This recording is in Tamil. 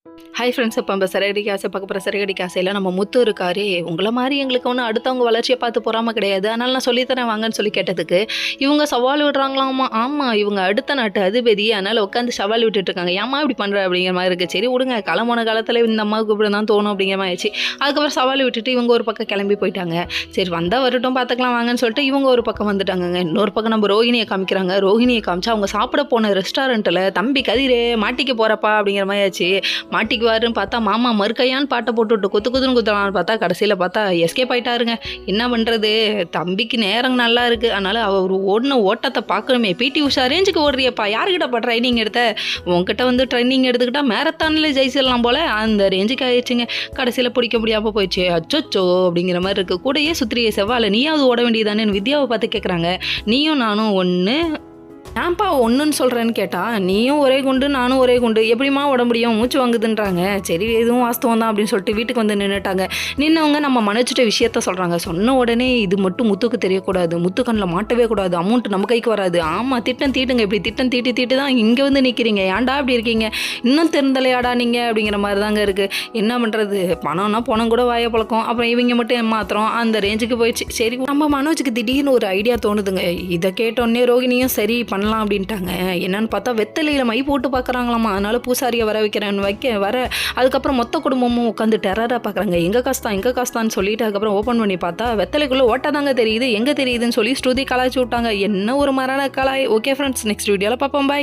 ஹாய் ஃப்ரெண்ட்ஸ், இப்போ நம்ம சிறகடி காசை பார்க்க போகிற சிறகடி காசையில் நம்ம முத்து இருக்காரு. உங்களை மாதிரி எங்களுக்கு ஒன்றும் அடுத்தவங்க வளர்ச்சியை பார்த்து பொறாம கிடையாது, அதனால் நான் சொல்லித்தரேன் வாங்கன்னு சொல்லி கேட்டதுக்கு இவங்க சவால் விடுறாங்களாமா. ஆமாம், இவங்க அடுத்த நாட்டு அதிபதி, அதனால் உட்காந்து சவால் விட்டுட்டு இருக்காங்க. ஏமா இப்படி பண்ணுற அப்படிங்கிற மாதிரி இருக்குது. சரி விடுங்க, கிளம்புன காலத்தில் இந்த அம்மாவுக்கு இப்படி தான் தோணும் அப்படிங்கிற மாதிரி ஆயிடுச்சு. அதுக்கப்புறம் சவால் விட்டுட்டு இவங்க ஒரு பக்கம் கிளம்பி போயிட்டாங்க. சரி வந்தால் வரட்டும் பார்த்துக்கலாம் வாங்கன்னு சொல்லிட்டு இவங்க ஒரு பக்கம் வந்துட்டாங்க. இன்னொரு பக்கம் நம்ம ரோஹிணியை காமிக்கிறாங்க. ரோஹிணியை காமிச்சா அவங்க சாப்பிட போன ரெஸ்டாரண்ட்டில் தம்பி கதிரே மாட்டிக்க போகிறப்பா அப்படிங்கிற மாதிரி ஆச்சு. மாட்டிக்குவாருன்னு பார்த்தா மாமா மறுக்கையான்னு பாட்டை போட்டுவிட்டு குத்து குத்துன்னு குத்தலான்னு பார்த்தா கடைசியில் பார்த்தா எஸ்கேப் ஆகிட்டாருங்க. என்ன பண்ணுறது, தம்பிக்கு நேரம் நல்லா இருக்குது, அதனால் அவர் ஓடின ஓட்டத்தை பார்க்கணுமே. பிடி உஷா ரேஞ்சுக்கு ஓடுறியப்பா, யாருக்கிட்டப்பா ட்ரைனிங் எடுத்த, உங்ககிட்ட வந்து ட்ரைனிங் எடுத்துக்கிட்டா மேரத்தானில் ஜெயிச்சிடலாம் போல், அந்த ரேஞ்சுக்கு ஆயிடுச்சுங்க. கடைசியில் பிடிக்க முடியாமல் போயிடுச்சு. அச்சோச்சோ அப்படிங்கிற மாதிரி இருக்குது. கூடயே சுத்திரியை செவ்வாழை நீயாவது ஓட வேண்டியதானேன்னு வித்யாவை பார்த்து கேட்குறாங்க. நீயும் நானும் ஒன்று, ஏன்ப்பா ஒன்றுன்னு சொல்கிறேன்னு கேட்டால் நீயும் ஒரே குண்டு நானும் ஒரே குண்டு, எப்படிமா ஓட முடியும், மூச்சு வாங்குதுன்றாங்க. சரி எதுவும் வாஸ்தவம் தான் அப்படின்னு சொல்லிட்டு வீட்டுக்கு வந்து நின்றுட்டாங்க. நின்னவங்க நம்ம மன்னிச்சிட்ட விஷயத்த சொல்கிறாங்க. சொன்ன உடனே இது மட்டும் முத்துக்கு தெரியக்கூடாது, முத்து கண்ணில் மாட்டவே கூடாது, அமௌண்ட் நம்ம கைக்கு வராது. ஆமாம், திட்டம் தீட்டுங்க, இப்படி திட்டம் தீட்டு தான் இங்கே வந்து நிற்கிறீங்க, ஏன்டா அப்படி இருக்கீங்க, இன்னும் தெரிந்தலையாடா நீங்கள் அப்படிங்கிற மாதிரி தாங்க இருக்குது. என்ன பண்ணுறது, பணம்னா பணம் கூட வாய பழக்கம், அப்புறம் இவங்க மட்டும் ஏமாத்திரம் அந்த ரேஞ்சுக்கு போயிடுச்சு. சரி நம்ம மனோஜுக்கு திடீர்னு ஒரு ஐடியா தோணுதுங்க. இதை கேட்டோடனே ரோகிணியும் சரி பண்ணலாம் அப்படின்ட்டாங்க. என்னன்னு பார்த்தா வெத்தலையில் மை போட்டு பார்க்குறாங்களாமா. அதனால பூசாரியை வர வைக்கிறேன்னு வர அதுக்கப்புறம் மொத்த குடும்பமும் உட்காந்து டெரராக பார்க்குறாங்க. எங்கள் காஸ்தான்னு சொல்லிட்டு அதுக்கப்புறம் ஓப்பன் பண்ணி பார்த்தா வெத்தலைக்குள்ளே ஓட்டாதாங்க தெரியுது, எங்கே தெரியுதுன்னு சொல்லி ஸ்ருதி கலாய்ச்சி விட்டாங்க. என்ன ஒரு மரண கலாய். ஓகே ஃப்ரெண்ட்ஸ், நெக்ஸ்ட் வீடியோவில் பார்ப்போம். பாய்.